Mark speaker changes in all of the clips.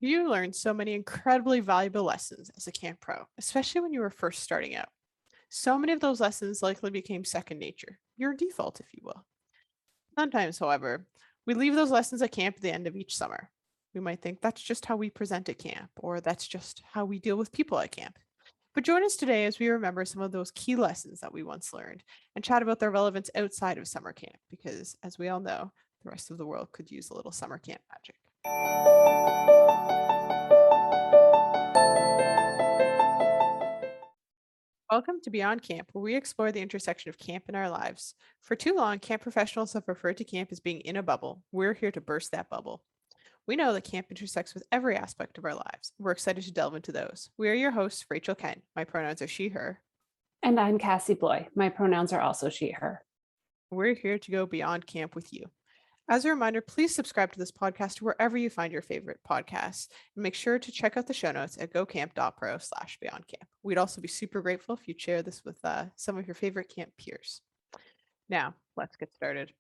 Speaker 1: You learned so many incredibly valuable lessons as a camp pro, especially when you were first starting out. So many of those lessons likely became second nature, your default, if you will. Sometimes, however, we leave those lessons at camp at the end of each summer. We might think that's just how we present at camp, or that's just how we deal with people at camp. But join us today as we remember some of those key lessons that we once learned and chat about their relevance outside of summer camp, because as we all know, the rest of the world could use a little summer camp magic. Welcome to Beyond Camp, where we explore the intersection of camp in our lives. For too long, camp professionals have referred to camp as being in a bubble. We're here to burst that bubble. We know that camp intersects with every aspect of our lives. We're excited to delve into those. We are your hosts, Rachel Kent. My pronouns are she, her.
Speaker 2: And I'm Cassie Bloy. My pronouns are also she, her.
Speaker 1: We're here to go beyond camp with you. As a reminder, please subscribe to this podcast wherever you find your favorite podcasts, and make sure to check out the show notes at gocamp.pro/beyondcamp. We'd also be super grateful if you share this with some of your favorite camp peers. Now, let's get started.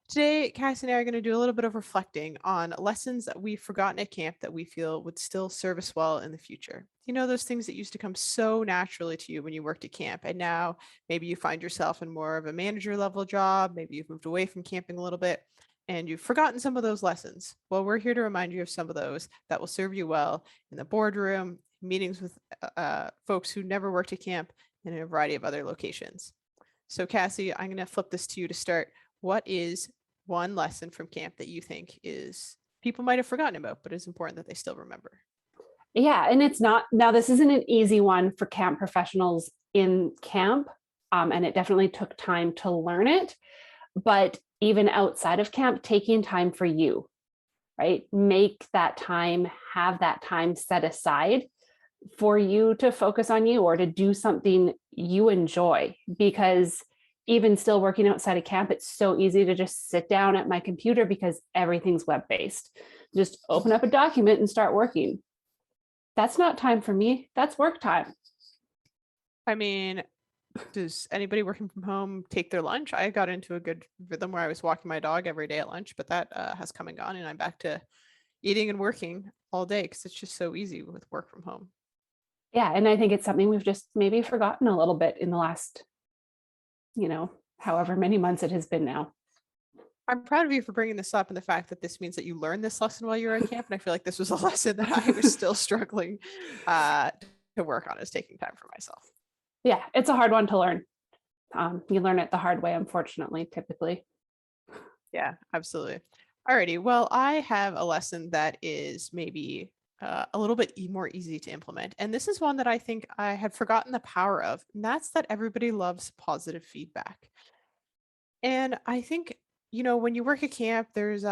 Speaker 1: Today, Cassie and I are going to do a little bit of reflecting on lessons that we've forgotten at camp that we feel would still serve us well in the future. You know, those things that used to come so naturally to you when you worked at camp, and now maybe you find yourself in more of a manager level job, maybe you've moved away from camping a little bit, and you've forgotten some of those lessons. Well, we're here to remind you of some of those that will serve you well in the boardroom, meetings with folks who never worked at camp, and in a variety of other locations. So, Cassie, I'm going to flip this to you to start. What is one lesson from camp that you think is people might have forgotten about, but is important that they still remember?
Speaker 2: Yeah, and it's not, now this isn't an easy one for camp professionals in camp, and it definitely took time to learn it. But even outside of camp, taking time for you, right? Make that time, have that time set aside for you to focus on you or to do something you enjoy. Because even still working outside of camp, it's so easy to just sit down at my computer because everything's web-based. Just open up a document and start working. That's not time for me. That's work time.
Speaker 1: I mean, does anybody working from home take their lunch? I got into a good rhythm where I was walking my dog every day at lunch, but that has come and gone, and I'm back to eating and working all day because it's just so easy with work from home.
Speaker 2: Yeah, and I think it's something we've just maybe forgotten a little bit in the last, however many months it has been now.
Speaker 1: I'm proud of you for bringing this up and the fact that this means that you learned this lesson while you were at camp. And I feel like this was a lesson that I was still struggling to work on, is taking time for myself.
Speaker 2: Yeah, it's a hard one to learn. You learn it the hard way, unfortunately, typically.
Speaker 1: Yeah, absolutely. Alrighty. Well, I have a lesson that is maybe a little bit more easy to implement. And this is one that I think I had forgotten the power of. And that's that everybody loves positive feedback. And I think, when you work at camp, there's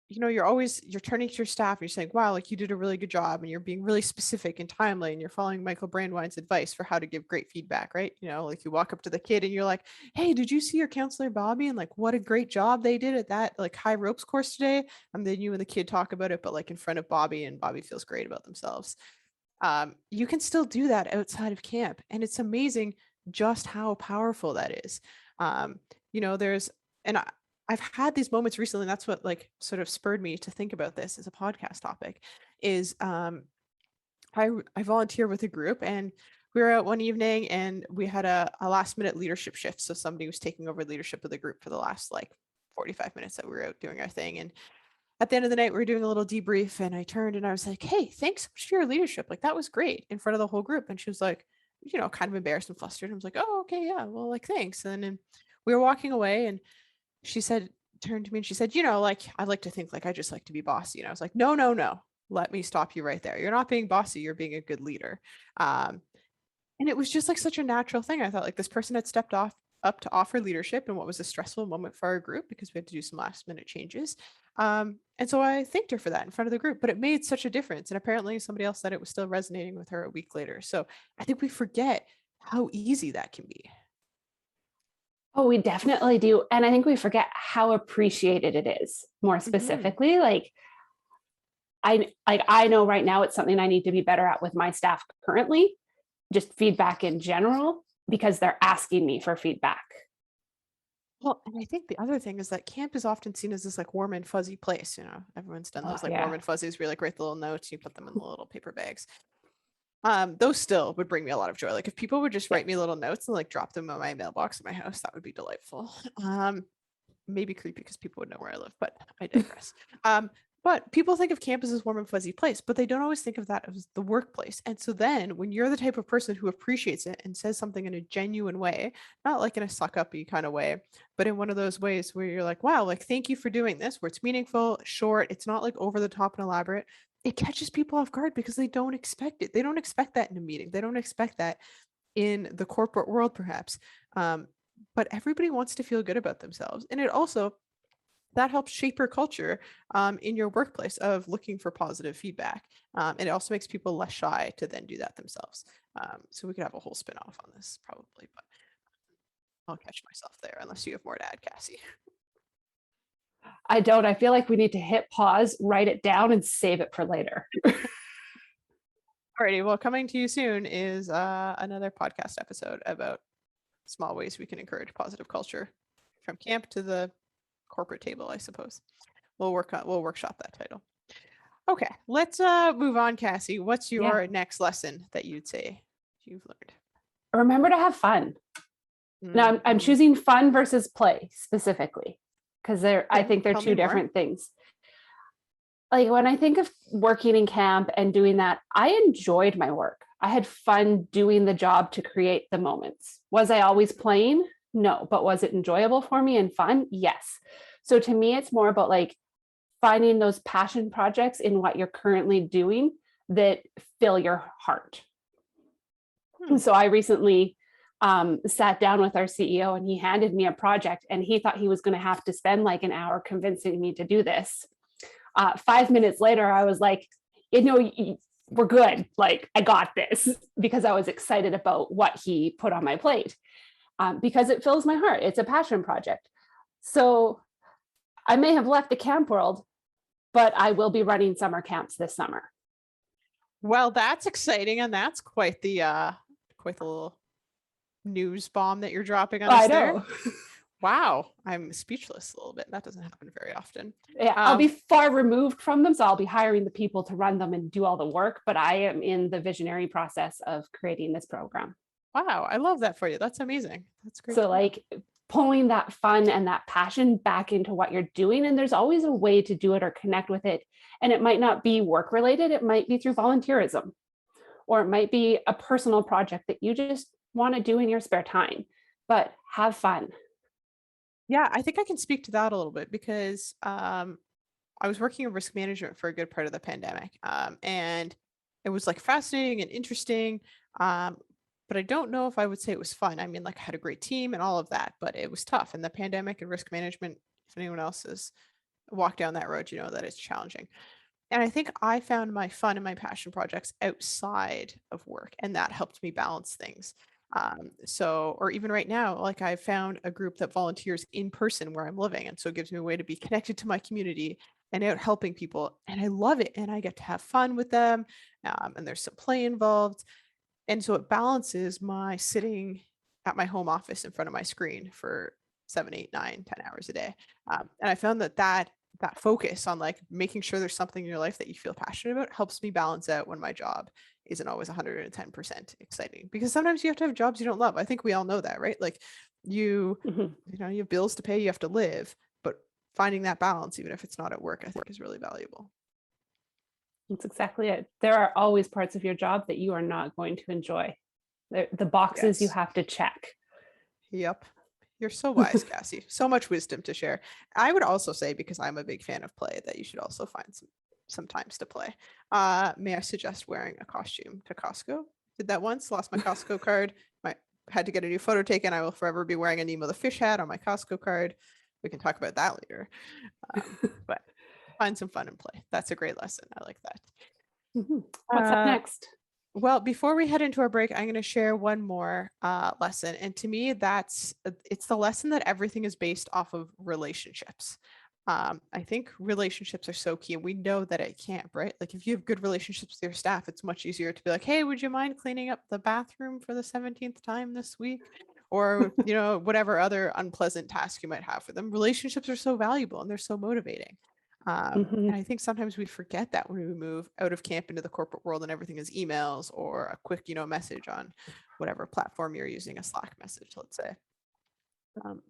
Speaker 1: you're turning to your staff and you're saying, wow, like you did a really good job, and you're being really specific and timely, and you're following Michael Brandwine's advice for how to give great feedback, right? Like you walk up to the kid and you're like, hey, did you see your counselor Bobby, and like what a great job they did at that like high ropes course today? And then you and the kid talk about it, but like in front of Bobby, and Bobby feels great about themselves. You can still do that outside of camp, and it's amazing just how powerful that is. There's and I've had these moments recently, and that's what like sort of spurred me to think about this as a podcast topic. Is I volunteer with a group, and we were out one evening, and we had a last minute leadership shift. So somebody was taking over leadership of the group for the last like 45 minutes that we were out doing our thing, and at the end of the night, we were doing a little debrief, and I turned and I was like, hey, thanks so much for your leadership. Like, that was great, in front of the whole group. And she was like, kind of embarrassed and flustered. I was like, oh, okay, yeah, well, like, thanks. And we were walking away, and she said, turned to me and she said, like, I like to think like I just like to be bossy. And I was like, no, no, no. Let me stop you right there. You're not being bossy. You're being a good leader. Um, and it was just like such a natural thing. I thought like this person had stepped off up to offer leadership in what was a stressful moment for our group because we had to do some last minute changes. And so I thanked her for that in front of the group, but it made such a difference. And apparently somebody else said it was still resonating with her a week later. So I think we forget how easy that can be.
Speaker 2: Oh, we definitely do. And I think we forget how appreciated it is, more
Speaker 1: Mm-hmm.
Speaker 2: specifically. I know right now it's something I need to be better at with my staff currently, just feedback in general, because they're asking me for feedback.
Speaker 1: Well, and I think the other thing is that camp is often seen as this like warm and fuzzy place. You know, everyone's done
Speaker 2: Oh,
Speaker 1: those like warm
Speaker 2: yeah.
Speaker 1: and fuzzies where you like write the little notes, you put them in the little paper bags. Those still would bring me a lot of joy. Like if people would just
Speaker 2: Yeah.
Speaker 1: write me little notes and like drop them in my mailbox in my house, that would be delightful. Maybe creepy because people would know where I live, but I digress. But people think of campus as warm and fuzzy place, but they don't always think of that as the workplace. And so then when you're the type of person who appreciates it and says something in a genuine way, not like in a suck uppy kind of way, but in one of those ways where you're like, wow, like thank you for doing this, where it's meaningful, short, it's not like over the top and elaborate. It catches people off guard because they don't expect it. They don't expect that in a meeting. They don't expect that in the corporate world, perhaps. Um, but everybody wants to feel good about themselves. And it also that helps shape your culture in your workplace of looking for positive feedback. And it also makes people less shy to then do that themselves. So we could have a whole spin off on this probably, but I'll catch myself there unless you have more to add, Cassie.
Speaker 2: I don't. I feel like we need to hit pause, write it down, and save it for later.
Speaker 1: Alrighty, well, coming to you soon is another podcast episode about small ways we can encourage positive culture from camp to the corporate table, I suppose. We'll workshop that title. Okay, let's move on, Cassie. What's
Speaker 2: Yeah.
Speaker 1: your next lesson that you'd say you've learned?
Speaker 2: Remember to have fun. Now I'm
Speaker 1: Mhm.
Speaker 2: choosing fun versus play specifically because I
Speaker 1: Okay,
Speaker 2: think they're
Speaker 1: tell me
Speaker 2: two
Speaker 1: more.
Speaker 2: different things. Like when I think of working in camp and doing that, I enjoyed my work. I had fun doing the job to create the moments. Was I always playing? No, but was it enjoyable for me and fun? Yes. So to me, it's more about like finding those passion projects in what you're currently doing that fill your heart.
Speaker 1: Hmm.
Speaker 2: So I recently sat down with our CEO and he handed me a project and he thought he was going to have to spend like an hour convincing me to do this. 5 minutes later, I was like, we're good. Like, I got this because I was excited about what he put on my plate because it fills my heart. It's a passion project. So I may have left the camp world, but I will be running summer camps this summer.
Speaker 1: Well, that's exciting, and that's quite the little news bomb that you're dropping on
Speaker 2: I
Speaker 1: us there.
Speaker 2: know.
Speaker 1: Wow, I'm speechless a little bit. That doesn't happen very often.
Speaker 2: Yeah, I'll be far removed from them. So I'll be hiring the people to run them and do all the work, but I am in the visionary process of creating this program.
Speaker 1: Wow, I love that for you. That's amazing. That's great
Speaker 2: So
Speaker 1: to know.
Speaker 2: like pulling that fun and that passion back into what you're doing. And there's always a way to do it or connect with it. And it might not be work related, it might be through volunteerism, or it might be a personal project that you just want to do in your spare time, but have fun.
Speaker 1: Yeah, I think I can speak to that a little bit because I was working in risk management for a good part of the pandemic. And it was like fascinating and interesting. Um, but I don't know if I would say it was fun. I mean, like I had a great team and all of that, but it was tough. And the pandemic and risk management, if anyone else has walked down that road, you know that it's challenging. And I think I found my fun and my passion projects outside of work, and that helped me balance things. Or even right now, like I found a group that volunteers in person where I'm living. And so it gives me a way to be connected to my community and out helping people. And I love it. And I get to have fun with them. And there's some play involved. And so it balances my sitting at my home office in front of my screen for 7, 8, 9, 10 hours a day. And I found that focus on like making sure there's something in your life that you feel passionate about helps me balance out when my job isn't always 110% exciting, because sometimes you have to have jobs you don't love. I think we all know that, right? Like you
Speaker 2: Mhm.
Speaker 1: you know, you have bills to pay, you have to live, but finding that balance, even if it's not at work, I think is really valuable.
Speaker 2: That's exactly it. There are always parts of your job that you are not going to enjoy. The boxes you
Speaker 1: Yes.
Speaker 2: have to check.
Speaker 1: Yep. You're so wise, Cassie. So much wisdom to share. I would also say, because I'm a big fan of play, that you should also find some times to play. May I suggest wearing a costume to Costco? Did that once, lost my Costco card. My had to get a new photo taken. I will forever be wearing a Nemo the fish hat on my Costco card. We can talk about that later. But find some fun and play. That's a great lesson. I like that.
Speaker 2: What's up
Speaker 1: Uh,
Speaker 2: next?
Speaker 1: well, before we head into our break, I'm going to share one more lesson. And to me, it's the lesson that everything is based off of relationships. I think relationships are so key. And we know that at camp, right? Like if you have good relationships with your staff, it's much easier to be like, hey, would you mind cleaning up the bathroom for the 17th time this week? or, whatever other unpleasant task you might have for them. Relationships are so valuable and they're so motivating.
Speaker 2: Mhm.
Speaker 1: And I think sometimes we forget that when we move out of camp into the corporate world and everything is emails or a quick, message on whatever platform you're using, a Slack message, let's say.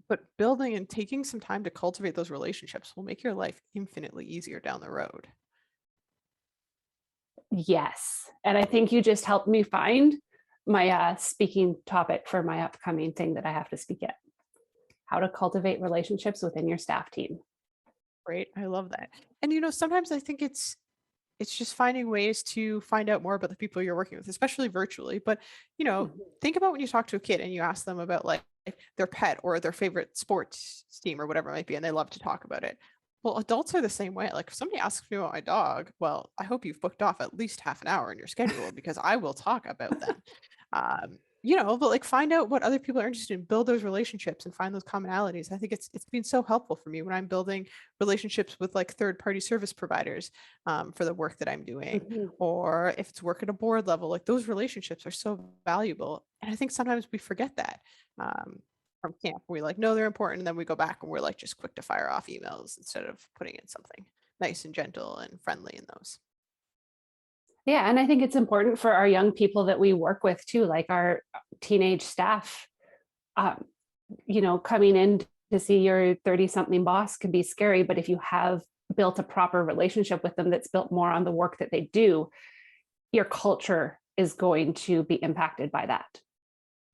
Speaker 1: But building and taking some time to cultivate those relationships will make your life infinitely easier down the road.
Speaker 2: Yes. And I think you just helped me find my speaking topic for my upcoming thing that I have to speak at: how to cultivate relationships within your staff team.
Speaker 1: Right. I love that. And sometimes I think it's just finding ways to find out more about the people you're working with, especially virtually. But,
Speaker 2: Mhm.
Speaker 1: think about when you talk to a kid and you ask them about like their pet or their favorite sports team or whatever it might be, and they love to talk about it. Well, adults are the same way. Like if somebody asks me about my dog, well, I hope you've booked off at least half an hour in your schedule because I will talk about them. But like find out what other people are interested in, build those relationships and find those commonalities. I think it's been so helpful for me when I'm building relationships with like third party service providers for the work that I'm doing,
Speaker 2: Mhm.
Speaker 1: or if it's work at a board level, like those relationships are so valuable. And I think sometimes we forget that from camp. We like know they're important, and then we go back and we're like just quick to fire off emails instead of putting in something nice and gentle and friendly in those.
Speaker 2: Yeah, and I think it's important for our young people that we work with too, like our teenage staff. Um, coming in to see your 30 something boss can be scary, but if you have built a proper relationship with them that's built more on the work that they do, your culture is going to be impacted by that.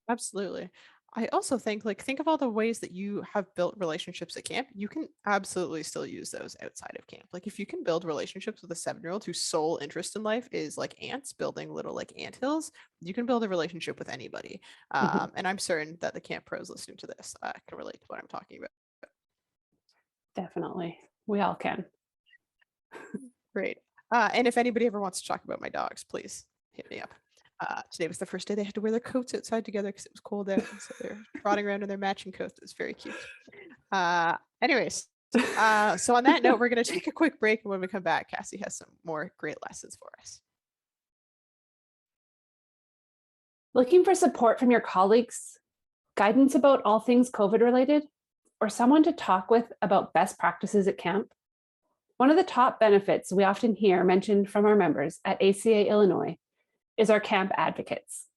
Speaker 1: Absolutely. I also think of all the ways that you have built relationships at camp. You can absolutely still use those outside of camp. Like if you can build relationships with a 7-year-old whose sole interest in life is like ants, building little like ant hills, you can build a relationship with anybody.
Speaker 2: Mhm.
Speaker 1: And I'm certain that the camp pros listening to this can relate to what I'm talking about.
Speaker 2: Definitely. We all can.
Speaker 1: Great. And if anybody ever wants to talk about my dogs, please hit me up. Today was the first day they had to wear their coats outside together because it was cold out. And so they're trotting around in their matching coats. It's very cute. Anyways, so on that note, we're going to take a quick break. And when we come back, Cassie has some more great lessons for us.
Speaker 2: Looking for support from your colleagues, guidance about all things COVID related, or someone to talk with about best practices at camp? One of the top benefits we often hear mentioned from our members at ACA Illinois is our camp advocates.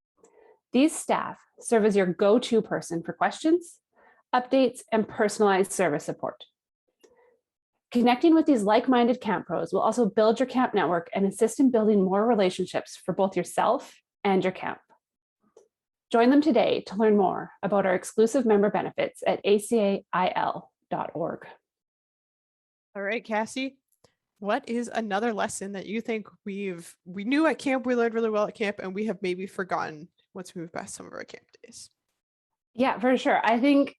Speaker 2: These staff serve as your go-to person for questions, updates, and personalized service support. Connecting with these like-minded camp pros will also build your camp network and assist in building more relationships for both yourself and your camp. Join them today to learn more about our exclusive member benefits at acail.org.
Speaker 1: All right, Cassie, what is another lesson that you think we knew at camp, we learned really well at camp, and we have maybe forgotten once we move past some of our camp days?
Speaker 2: Yeah, for sure. I think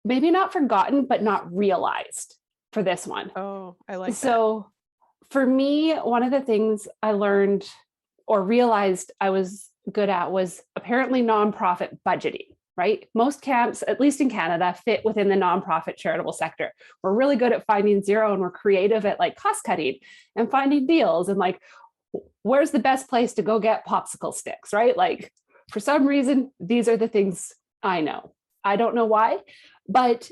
Speaker 2: maybe not forgotten, but not realized for this one.
Speaker 1: Oh, I like that.
Speaker 2: So for me, one of the things I learned or realized I was good at was apparently nonprofit budgeting, right? Most camps, at least in Canada, fit within the nonprofit charitable sector. We're really good at finding zero and we're creative at like cost cutting and finding deals and like, where's the best place to go get popsicle sticks, right? Like, for some reason, these are the things I know. I don't know why, but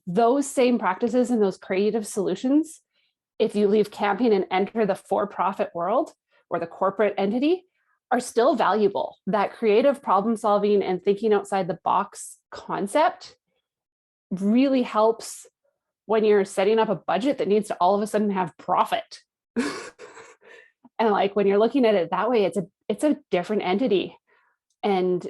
Speaker 2: those same practices and those creative solutions, if you leave camping and enter the for-profit world or the corporate entity, are still valuable. That creative problem solving and thinking outside the box concept really helps when you're setting up a budget that needs to all of a sudden have profit. And like when you're looking at it that way, it's a different entity. And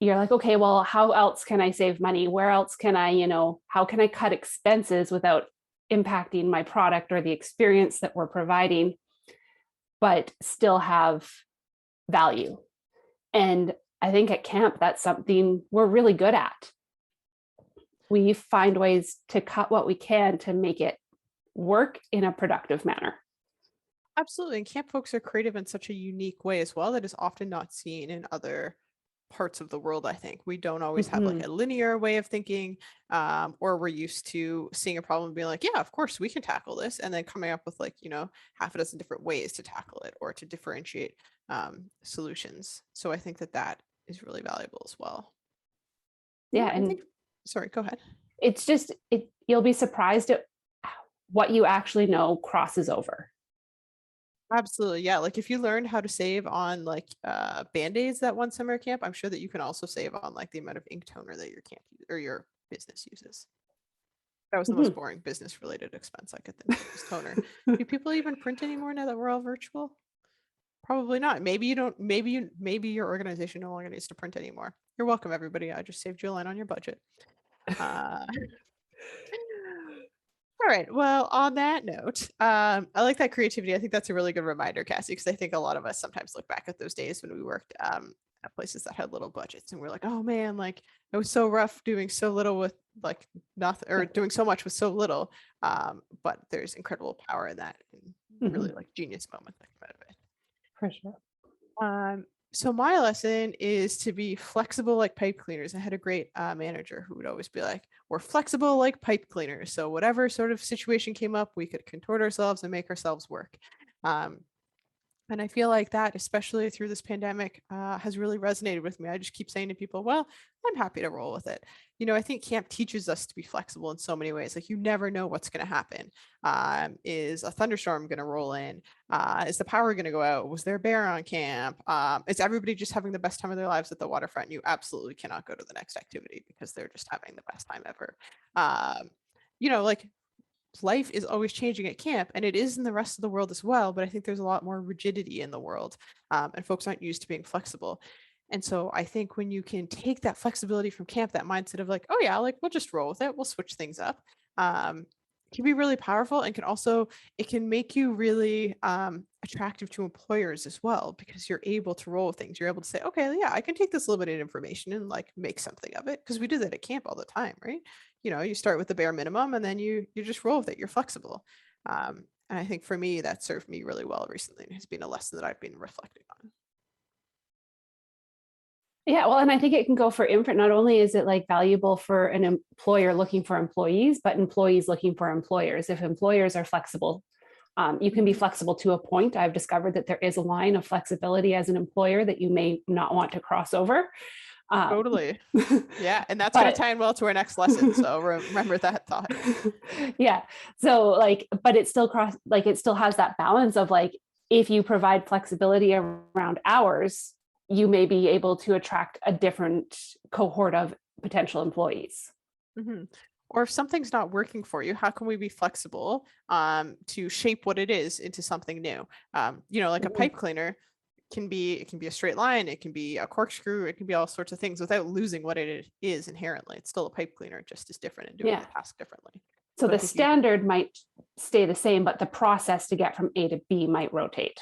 Speaker 2: you're like, okay, well, how else can I save money? Where else can I, how can I cut expenses without impacting my product or the experience that we're providing, but still have value? And I think at camp, that's something we're really good at. We find ways to cut what we can to make it work in a productive manner.
Speaker 1: Absolutely. And camp folks are creative in such a unique way as well that is often not seen in other parts of the world. I think we don't always have like
Speaker 2: Mhm.
Speaker 1: a linear way of thinking, or we're used to seeing a problem and being like, yeah, of course we can tackle this, and then coming up with like half a dozen different ways to tackle it or to differentiate solutions. So I think that is really valuable as well.
Speaker 2: Yeah.
Speaker 1: I
Speaker 2: And
Speaker 1: think, sorry, go ahead.
Speaker 2: it's just, you'll be surprised at what you actually know crosses over.
Speaker 1: Absolutely. Yeah. Like if you learned how to save on like band-aids that one summer camp, I'm sure that you can also save on like the amount of ink toner that your camp or your business uses. That was the most
Speaker 2: Mhm.
Speaker 1: boring business related expense I could think of was toner. Do people even print anymore now that we're all virtual? Probably not. Maybe you don't, maybe your organization no longer needs to print anymore. You're welcome, everybody. I just saved you a line on your budget. Uh, all right. Well, on that note, I like that creativity. I think that's a really good reminder, Cassie, because I think a lot of us sometimes look back at those days when we worked at places that had little budgets, and we're like, oh man, like it was so rough doing so little with like nothing, or doing so much with so little. But there's incredible power in that, and really
Speaker 2: Mhm.
Speaker 1: like genius moments that come out of it.
Speaker 2: For sure.
Speaker 1: So my lesson is to be flexible like pipe cleaners. I had a great manager who would always be like, "We're flexible like pipe cleaners." So whatever sort of situation came up, we could contort ourselves and make ourselves work. Um, and I feel like that, especially through this pandemic, has really resonated with me. I just keep saying to people, well, I'm happy to roll with it. I think camp teaches us to be flexible in so many ways. Like you never know what's going to happen. Is a thunderstorm going to roll in? Is the power going to go out? Was there a bear on camp? Is everybody just having the best time of their lives at the waterfront? You absolutely cannot go to the next activity because they're just having the best time ever. Um, like life is always changing at camp, and it is in the rest of the world as well, but I think there's a lot more rigidity in the world, and folks aren't used to being flexible. And so I think when you can take that flexibility from camp, that mindset of like, oh yeah, like we'll just roll with it, we'll switch things up, can be really powerful, and can also, it can make you really attractive to employers as well, because you're able to roll with things. You're able to say, okay, yeah, I can take this limited information and like make something of it, because we do that at camp all the time, right? You start with the bare minimum, and then you just roll with it. You're flexible. And I think for me, that served me really well recently, and has been a lesson that I've been reflecting on.
Speaker 2: Yeah, well, and I think it can go for infant. Not only is it like valuable for an employer looking for employees, but employees looking for employers. If employers are flexible, you can be
Speaker 1: Mhm.
Speaker 2: flexible to a point. I've discovered that there is a line of flexibility as an employer that you may not want to cross over. Um,
Speaker 1: Totally. Yeah, and that's going to
Speaker 2: but
Speaker 1: tie in well to our next lesson. So remember that thought.
Speaker 2: yeah, so like, but it still it still has that balance of like, if you provide flexibility around hours, you may be able to attract a different cohort of potential employees.
Speaker 1: Mhm. Or if something's not working for you, how can we be flexible to shape what it is into something new? Like a
Speaker 2: Mhm.
Speaker 1: pipe cleaner it can be a straight line, it can be a corkscrew, it can be all sorts of things without losing what it is inherently. It's still a pipe cleaner, it just is different and doing
Speaker 2: Yeah.
Speaker 1: the task differently.
Speaker 2: So
Speaker 1: So I
Speaker 2: the
Speaker 1: think you
Speaker 2: standard might stay the same, but the process to get from A to B might rotate.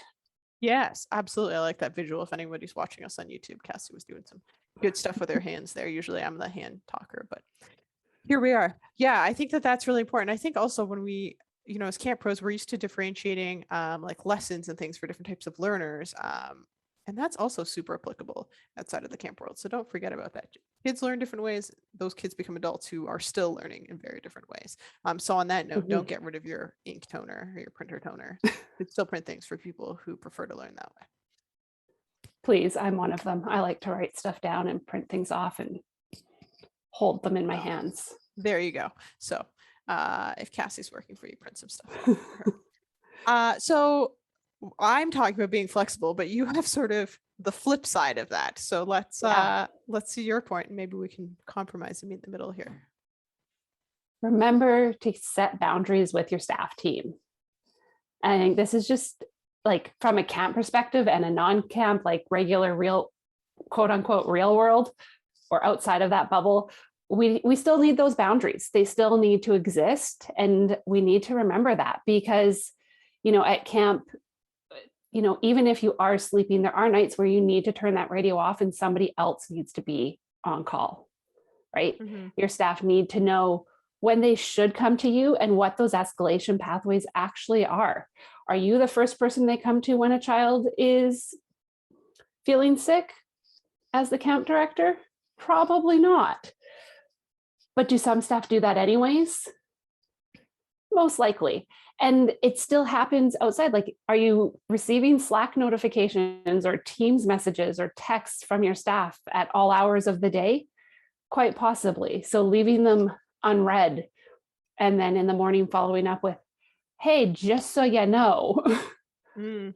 Speaker 1: Yes, absolutely. I like that visual. If anybody's watching us on YouTube, Cassie was doing some good stuff with her hands there. Usually I'm the hand talker, but here we are. Yeah, I think that that's really important. I think also when we, as camp pros, we're used to differentiating like lessons and things for different types of learners. And that's also super applicable outside of the camp world. So don't forget about that. Kids learn different ways. Those kids become adults who are still learning in very different ways. So on that note,
Speaker 2: Mhm.
Speaker 1: don't get rid of your ink toner or your printer toner. You can still print things for people who prefer to learn that way.
Speaker 2: Please, I'm one of them. I like to write stuff down and print things off and hold them in my
Speaker 1: Oh,
Speaker 2: hands.
Speaker 1: there you go. So if Cassie's working for you, print some stuff off for her. So I'm talking about being flexible, but you have sort of the flip side of that. So
Speaker 2: Yeah.
Speaker 1: let's see your point, and maybe we can compromise and meet in the middle here.
Speaker 2: Remember to set boundaries with your staff team. I think this is just like from a camp perspective and a non-camp, like regular, real, quote unquote, real world, or outside of that bubble, we still need those boundaries. They still need to exist. And we need to remember that because, at camp, even if you are sleeping, there are nights where you need to turn that radio off and somebody else needs to be on call, right?
Speaker 1: Mm-hmm.
Speaker 2: Your staff need to know when they should come to you and what those escalation pathways actually are. Are you the first person they come to when a child is feeling sick as the camp director? Probably not. But do some staff do that anyways? Most likely. And it still happens outside. Like, are you receiving Slack notifications or Teams messages or texts from your staff at all hours of the day? Quite possibly. So leaving them unread and then in the morning following up with, hey, just so you know,
Speaker 1: Mm,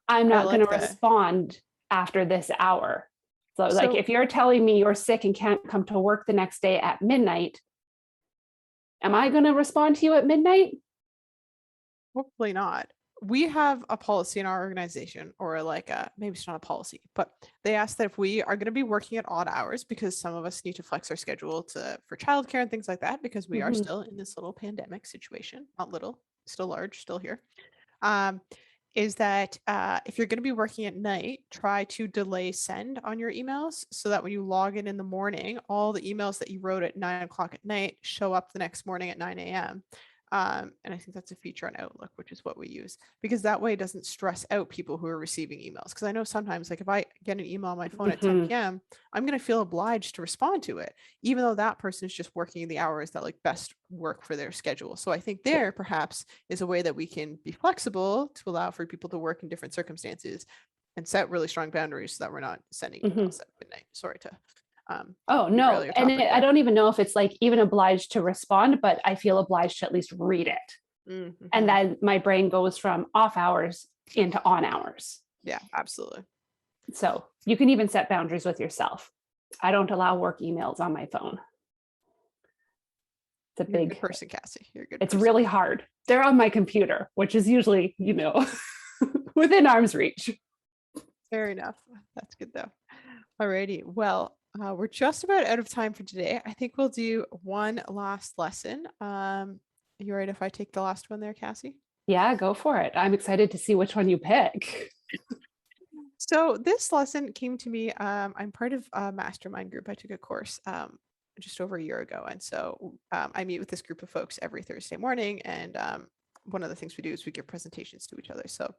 Speaker 2: I'm
Speaker 1: I
Speaker 2: not going
Speaker 1: like
Speaker 2: to
Speaker 1: that.
Speaker 2: respond after this hour. So, like,
Speaker 1: So
Speaker 2: if you're telling me you're sick and can't come to work the next day at midnight, am I going to respond to you at midnight?
Speaker 1: hopefully not. We have a policy in our organization, or like a, maybe it's not a policy, but they ask that if we are going to be working at odd hours, because some of us need to flex our schedule to for childcare and things like that, because we are
Speaker 2: Mhm.
Speaker 1: still in this little pandemic situation, not little, still large, still here. Um, is that if you're going to be working at night, try to delay send on your emails so that when you log in the morning, all the emails that you wrote at 9 o'clock at night show up the next morning at 9 a.m. And I think that's a feature on Outlook, which is what we use, because that way it doesn't stress out people who are receiving emails. Because I know sometimes, like if I get an email on my phone at 10
Speaker 2: Mhm.
Speaker 1: p.m., I'm going to feel obliged to respond to it, even though that person is just working the hours that like best work for their schedule. So I think
Speaker 2: Yeah.
Speaker 1: there perhaps is a way that we can be flexible to allow for people to work in different circumstances and set really strong boundaries so that we're not sending
Speaker 2: Mhm.
Speaker 1: emails at midnight. Sorry to
Speaker 2: Oh,
Speaker 1: derail
Speaker 2: no.
Speaker 1: your
Speaker 2: And
Speaker 1: topic
Speaker 2: I
Speaker 1: there.
Speaker 2: don't even know if it's like even obliged to respond, but I feel obliged to at least read it. And
Speaker 1: Mm-hmm.
Speaker 2: then my brain goes from off hours into on hours.
Speaker 1: Yeah, absolutely.
Speaker 2: So you can even set boundaries with yourself. I don't allow work emails on my phone. It's a
Speaker 1: You're a good
Speaker 2: big,
Speaker 1: person, Cassie. You're a good
Speaker 2: it's
Speaker 1: person.
Speaker 2: really hard. They're on my computer, which is usually, within arm's reach.
Speaker 1: Fair enough. That's good though. Alrighty. Well, we're just about out of time for today. I think we'll do one last lesson. You all right if I take the last one there, Cassie?
Speaker 2: Yeah, go for it. I'm excited to see which one you pick.
Speaker 1: So this lesson came to me. I'm part of a mastermind group. I took a course just over a year ago, and so I meet with this group of folks every Thursday morning. And one of the things we do is we give presentations to each other. So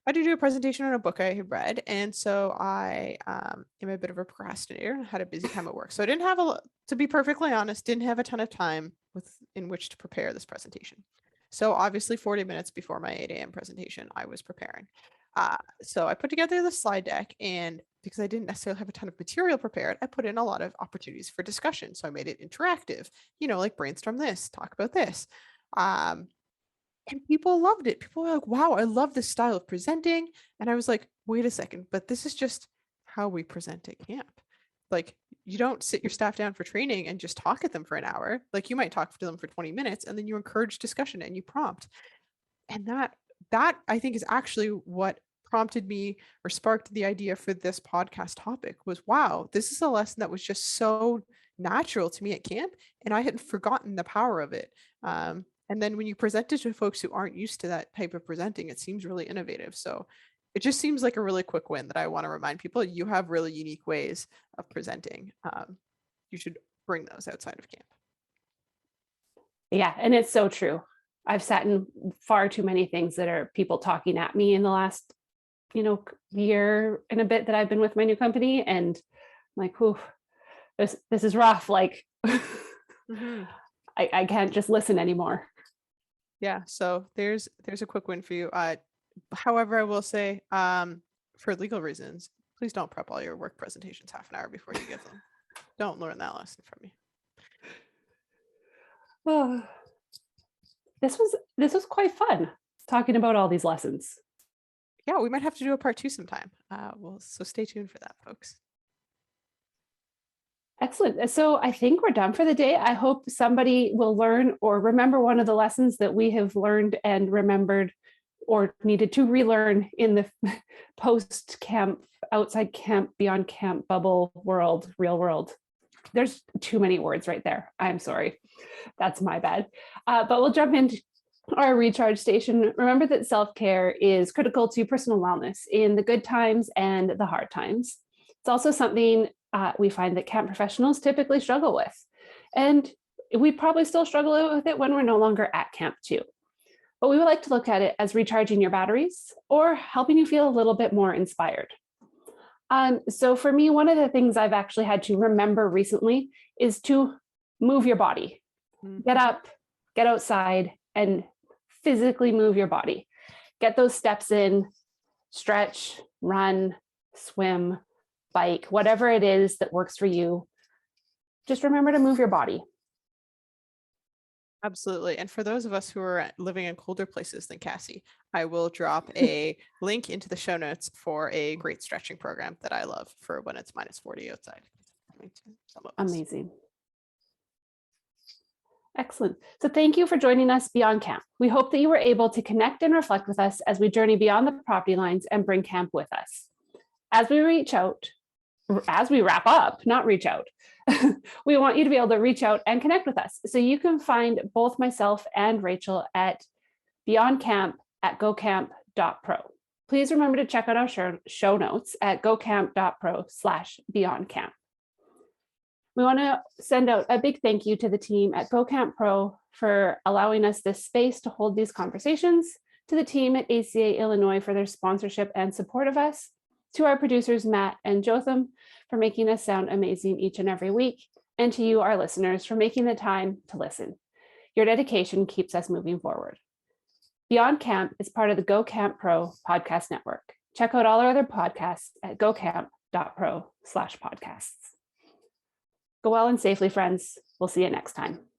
Speaker 1: I had to do a presentation on a book I had read, and so I am a bit of a procrastinator and had a busy time at work. So I didn't have to be perfectly honest, didn't have a ton of time in which to prepare this presentation. So obviously, 40 minutes before my 8 a.m. presentation, I was preparing. So I put together the slide deck, and because I didn't necessarily have a ton of material prepared, I put in a lot of opportunities for discussion. So I made it interactive, like brainstorm this, talk about this. Um, and people loved it. People were like, wow, I love this style of presenting. And I was like, wait a second, but this is just how we present at camp. Like, you don't sit your staff down for training and just talk at them for an hour. Like, you might talk to them for 20 minutes and then you encourage discussion and you prompt. And that I think is actually what prompted me or sparked the idea for this podcast topic was, wow, this is a lesson that was just so natural to me at camp, and I had forgotten the power of it. And then when you present it to folks who aren't used to that type of presenting, it seems really innovative. So it just seems like a really quick win that I want to remind people you have really unique ways of presenting. You should bring those outside of camp.
Speaker 2: Yeah, and it's so true. I've sat in far too many things that are people talking at me in the last, year and a bit that I've been with my new company. And I'm like, whew, this is rough. Like
Speaker 1: Mm-hmm.
Speaker 2: I can't just listen anymore.
Speaker 1: Yeah, so there's a quick win for you. However, I will say, for legal reasons, please don't prep all your work presentations half an hour before you give them. Don't learn that lesson from me.
Speaker 2: Oh, this was quite fun talking about all these lessons.
Speaker 1: Yeah, we might have to do a part 2 sometime. So stay tuned for that, folks.
Speaker 2: Excellent. So I think we're done for the day. I hope somebody will learn or remember one of the lessons that we have learned and remembered or needed to relearn in the post camp, outside camp, beyond camp bubble world, real world. There's too many words right there. I'm sorry. That's my bad. But we'll jump into our recharge station. Remember that self-care is critical to personal wellness in the good times and the hard times. It's also something we find that camp professionals typically struggle with. And we probably still struggle with it when we're no longer at camp too. But we would like to look at it as recharging your batteries or helping you feel a little bit more inspired. So for me, one of the things I've actually had to remember recently is to move your body.
Speaker 1: Mm-hmm.
Speaker 2: Get up, get outside, and physically move your body. Get those steps in, stretch, run, swim, bike, whatever it is that works for you. Just remember to move your body.
Speaker 1: Absolutely. And for those of us who are living in colder places than Cassie, I will drop a link into the show notes for a great stretching program that I love for when it's -40 outside.
Speaker 2: Amazing. Excellent. So thank you for joining us beyond camp. We hope that you were able to connect and reflect with us as we journey beyond the property lines and bring camp with us. As we wrap up, not reach out, we want you to be able to reach out and connect with us. So you can find both myself and Rachel at beyondcamp@gocamp.pro. Please remember to check out our show notes at gocamp.pro/beyondcamp. We want to send out a big thank you to the team at GoCamp Pro for allowing us this space to hold these conversations, to the team at ACA Illinois for their sponsorship and support of us, to our producers, Matt and Jotham, for making us sound amazing each and every week, and to you, our listeners, for making the time to listen. Your dedication keeps us moving forward. Beyond Camp is part of the GoCamp Pro podcast network. Check out all our other podcasts at gocamp.pro/podcasts. Go well and safely, friends. We'll see you next time.